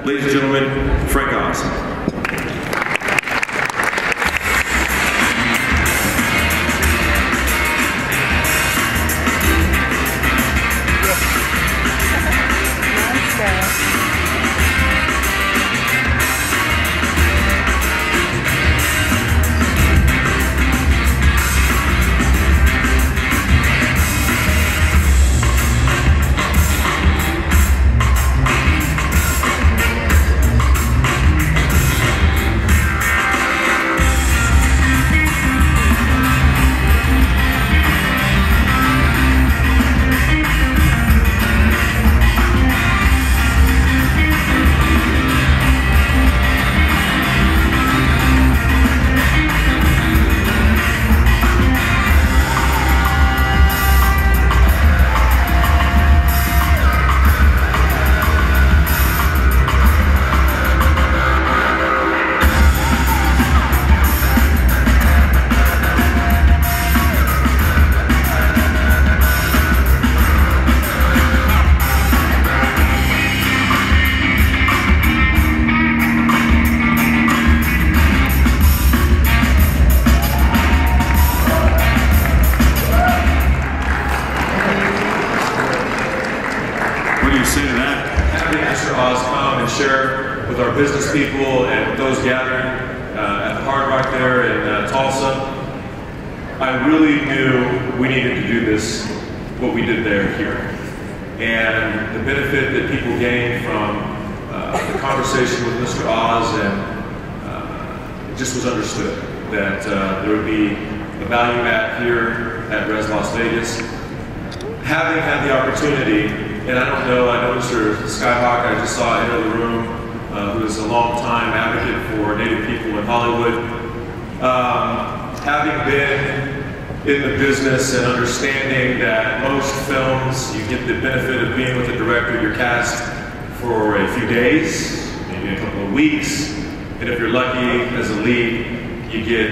ladies and gentlemen, Frank Oz. Share with our business people and with those gathering at the Hard Rock there in Tulsa. I really knew we needed to do this, what we did there here. And the benefit that people gained from the conversation with Mr. Oz, and it just was understood that there would be a value add here at Res Las Vegas. Having had the opportunity, and I don't know, I know Mr. Skyhawk, I just saw enter the room, who is a long-time advocate for Native people in Hollywood. Having been in the business and understanding that most films, you get the benefit of being with the director, you're cast for a few days, maybe a couple of weeks, and if you're lucky as a lead, you get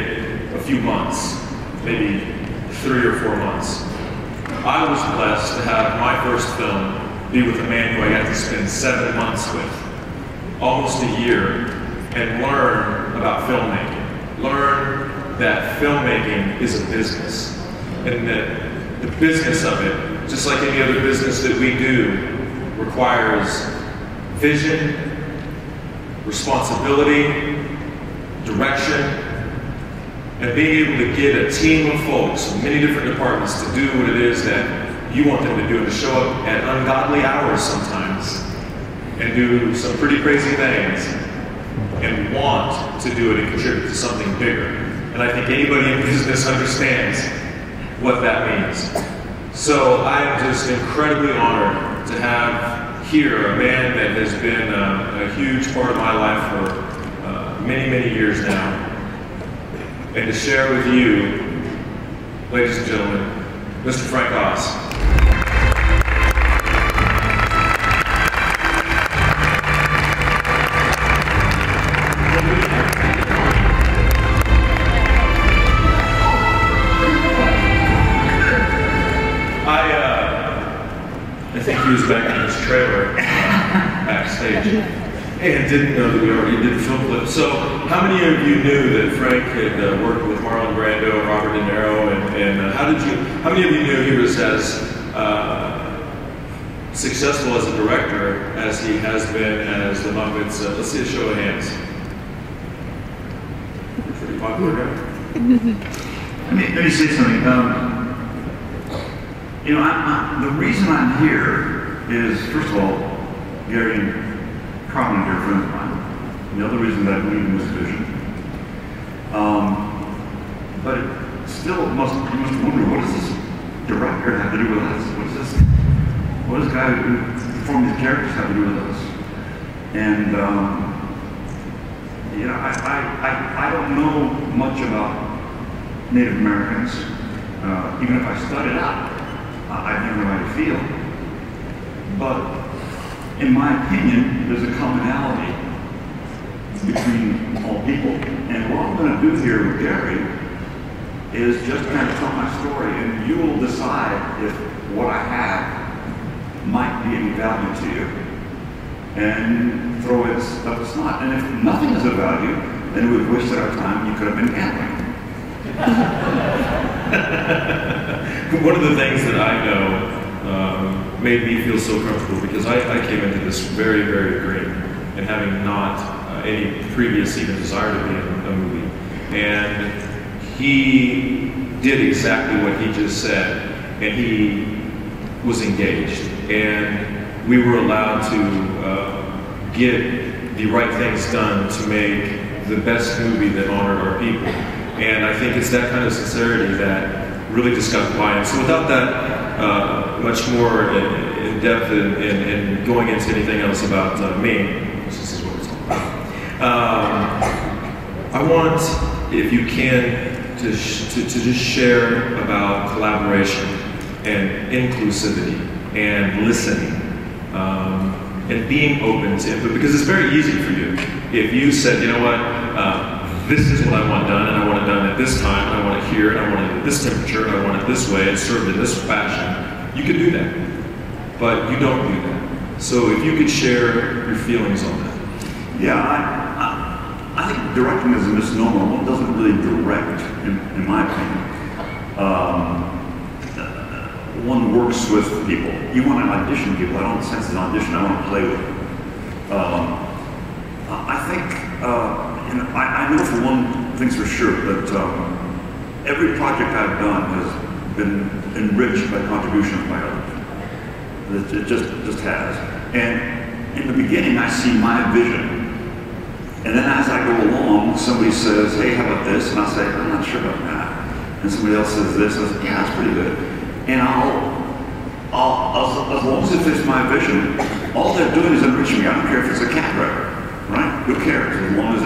a few months, maybe 3 or 4 months. I was blessed to have my first film be with a man who I got to spend 7 months with, almost a year, and learn about filmmaking. Learn that filmmaking is a business, and that the business of it, just like any other business that we do, requires vision, responsibility, direction, and being able to get a team of folks from many different departments to do what it is that you want them to do, and to show up at ungodly hours sometimes and do some pretty crazy things and want to do it and contribute to something bigger. And I think anybody in business understands what that means. So I'm just incredibly honored to have here a man that has been a huge part of my life for many, many years now, and to share with you, ladies and gentlemen, Mr. Frank Oz. I think he was back in his trailer backstage and didn't know that we already did the film clip. So how many of you knew that Frank had worked with Marlon Brando and Robert De Niro, and how many of you knew he was as successful as a director as he has been as the Muppets? Let's see a show of hands. Pretty popular, right? Let me say something. You know, the reason I'm here is, first of all, Gary and Carmen are dear friends of mine. And the other reason that I believe in this vision. But it still you must wonder, what does this director have to do with us? What does the guy who performed these characters have to do with us? And you know, I don't know much about Native Americans. Even if I studied out, I've never know how to feel. But in my opinion, there's a commonality between all people. And what I'm going to do here with Gary is just kind of tell my story, and you will decide if what I have might be any value to you. and throw in stuff that's not. And if nothing is of value, then we've wasted our time. You could have been gambling. One of the things that I know made me feel so comfortable, because I came into this very, very green and having not any previous even desire to be in a movie. And he did exactly what he just said, and he was engaged. And we were allowed to get the right things done to make the best movie that honored our people. And I think it's that kind of sincerity that really just got quiet. So without that much more in depth and going into anything else about me, this is what it's all about. I want, if you can, to just share about collaboration and inclusivity and listening and being open to input, because it's very easy for you. If you said, you know what, this is what I want done, and I want it done at this time, and I want it here, and I want it at this temperature, and I want it this way, and served in this fashion, you could do that. But you don't do that. So if you could share your feelings on that. Yeah, I think directing is a misnomer. One doesn't really direct, in my opinion. One works with people. You want to audition people. I don't sense an audition. I want to play with them. I think, I know for one thing's for sure, that every project I've done has been enriched by contributions by others. It just has. And in the beginning, I see my vision. And then as I go along, somebody says, hey, how about this? And I'll say, I'm not sure about that. And somebody else says this, and I say, yeah, that's pretty good. And as long as it fits my vision, all they're doing is enriching me. I don't care if it's a cat driver, right? Who cares? As long as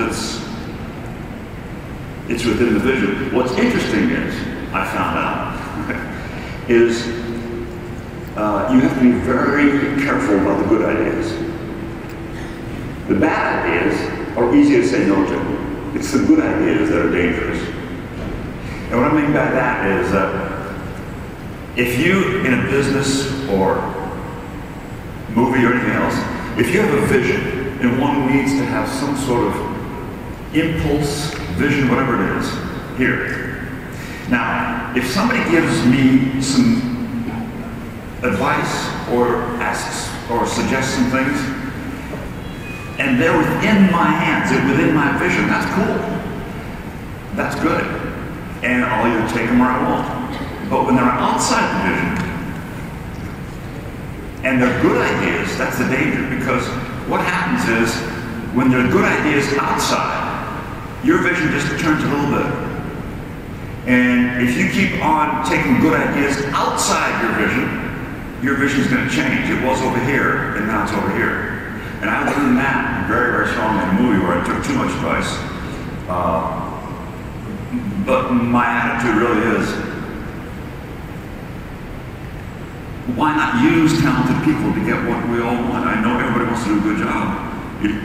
it's within the vision. What's interesting is, I found out, is you have to be very careful about the good ideas. The bad ideas are easy to say no to. It's the good ideas that are dangerous. And what I mean by that is that if you, in a business or movie or anything else, if you have a vision and one needs to have some sort of impulse, vision, whatever it is, here. Now, if somebody gives me some advice or asks or suggests some things, and they're within my hands, they're within my vision, that's cool. That's good. And I'll either take them or I won't. But when they're outside the vision, and they're good ideas, that's the danger, because what happens is, when there are good ideas outside, your vision just turns a little bit. And if you keep on taking good ideas outside your vision is going to change. It was over here, and now it's over here. And I learned that very, very strongly in a movie where I took too much advice. But my attitude really is, why not use talented people to get what we all want? I know everybody wants to do a good job.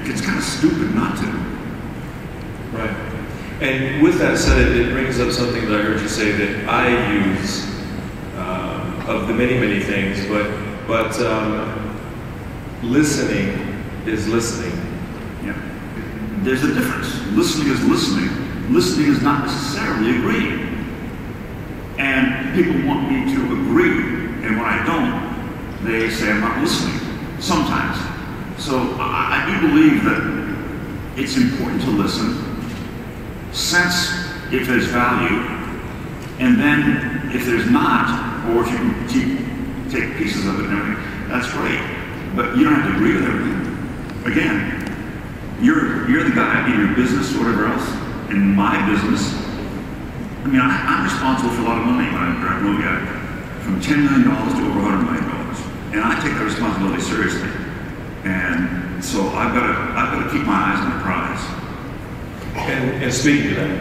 It's kind of stupid not to. Right. And with that said, it brings up something that I heard you say that I use of the many, many things, but listening is listening. Yeah. There's a difference. Listening is listening. Listening is not necessarily agreeing. And people want me to agree. And when I don't, they say I'm not listening, sometimes. So I do believe that it's important to listen, sense if there's value, and then if there's not, or if you can take pieces of it and everything, that's great. But you don't have to agree with everything. Again, you're the guy in your business or whatever else. In my business, I mean, I'm responsible for a lot of money when I direct a movie. From $10 million to over $100 million. And I take that responsibility seriously. And so I've got to keep my eyes on the prize. And speaking of that,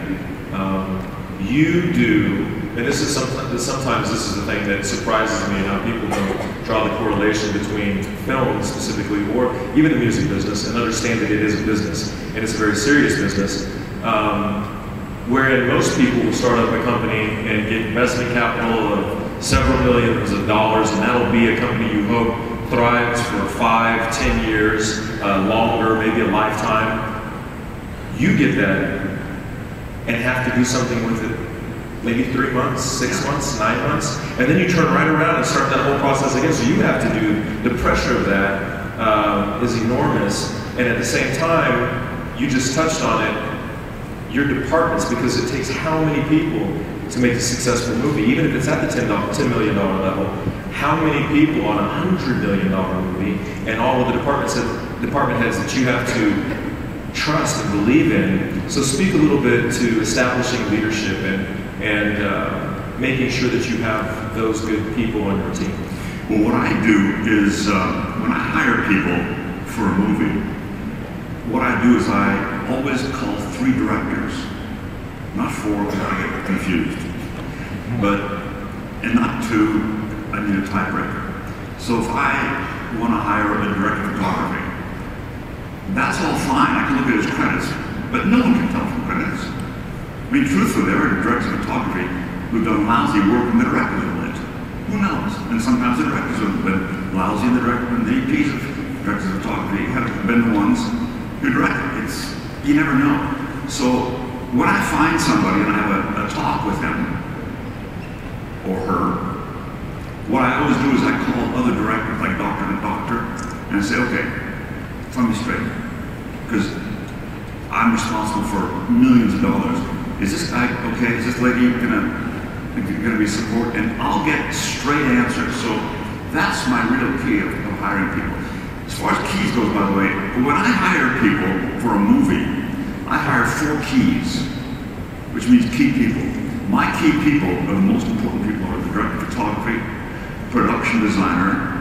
you do, and this is sometimes this is the thing that surprises me, how people don't draw the correlation between film specifically or even the music business and understand that it is a business and it's a very serious business. Wherein most people will start up a company and get investment capital of several millions of dollars, and that'll be a company you hope thrives for 5, 10 years, longer, maybe a lifetime. You get that and have to do something with it. Maybe 3 months, 6 months, 9 months, and then you turn right around and start that whole process again. So you have to do, the pressure of that is enormous, and at the same time, you just touched on it, your departments, because it takes how many people to make a successful movie, even if it's at the $10 million level, how many people on a $100 million movie, and all of the department heads that you have to trust and believe in. So speak a little bit to establishing leadership and making sure that you have those good people on your team. Well, what I do is when I hire people for a movie, what I do is I always call 3 directors, not 4 because I get confused, and not 2, I need a tiebreaker. So if I want to hire a director of photography, that's all fine. I can look at his credits, but no one can tell from credits. I mean, truthfully, there are directors of photography who've done lousy work and the directors have lit. Who knows? And sometimes the directors have been lousy and the APs of directors of photography have been the ones who direct. You never know. So when I find somebody and I have a talk with him or her, what I always do is I call other directors, like doctor to doctor, and I say, okay, tell me straight, because I'm responsible for millions of dollars. Is this guy okay? Is this lady gonna be support? And I'll get straight answers. So that's my real key of hiring people. As far as keys goes, by the way, when I hire people for a movie, I hire 4 keys, which means key people. My key people are the most important people are the director of photography, production designer,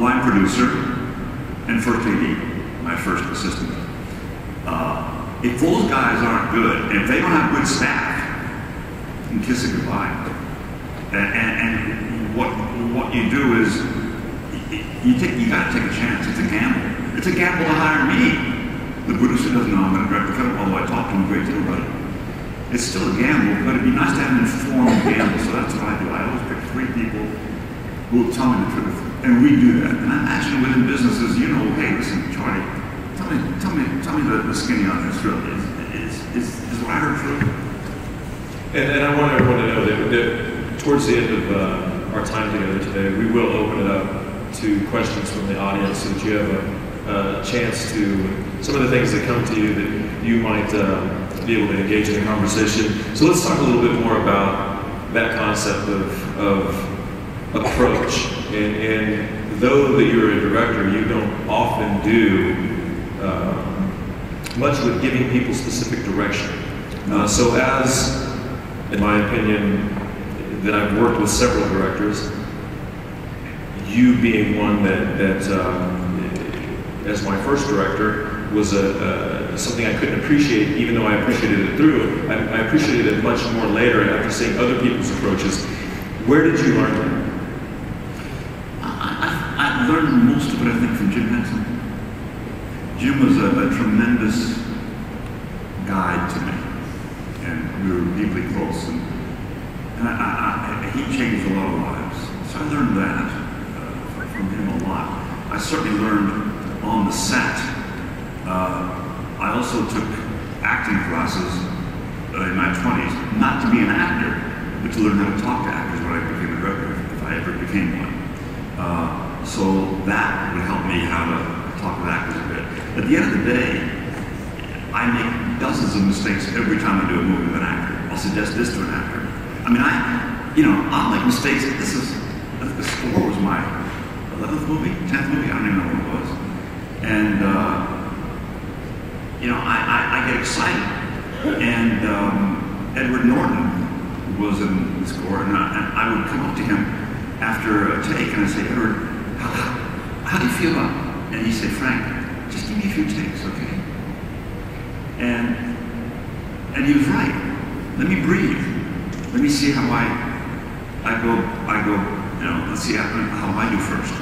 line producer, and first AD, my first assistant. If those guys aren't good, if they don't have good staff, then kiss it goodbye. And what you do is, you gotta take a chance. It's a gamble. It's a gamble to hire me. The producer doesn't know I'm gonna direct the film, although I talk to him a great deal about it. It's still a gamble, but it'd be nice to have an informed gamble, so that's what I do. I always pick 3 people who will tell me the truth. And we do that. And actually within businesses, you know, hey, listen, Charlie, tell me the skinny on this really. Is what I heard true? And I want everyone to know that towards the end of our time together today, we will open it up to questions from the audience so that you have a chance to, some of the things that come to you that you might be able to engage in a conversation. So let's talk a little bit more about that concept of approach. And though that you're a director, you don't often do much with giving people specific direction. So as, in my opinion, that I've worked with several directors, you being one that as my first director, was something I couldn't appreciate, even though I appreciated it through. I appreciated it much more later after seeing other people's approaches. Where did you learn that? I learned most of it, I think, from Jim Henson. Jim was a tremendous guide to me, and we were deeply close. And he changed a lot of lives. So I learned that from him a lot. I certainly learned on the set. I also took acting classes in my 20s, not to be an actor, but to learn how to talk to actors when I became a director, if I ever became one. So that would help me how to talk with actors a bit. At the end of the day, I make dozens of mistakes every time I do a movie with an actor. I'll suggest this to an actor. I mean, I'll make mistakes. The Score was my 11th movie, 10th movie, I don't even know what it was. And, I get excited. And Edward Norton was in the Score, and I would come up to him after a take and I'd say, Edward, how do you feel about it? And he'd say, Frank, just give me a few takes, okay? And he was right. Let me breathe. Let me see how I go, let's see how I do first.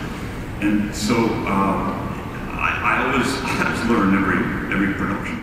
And so I always learn every production.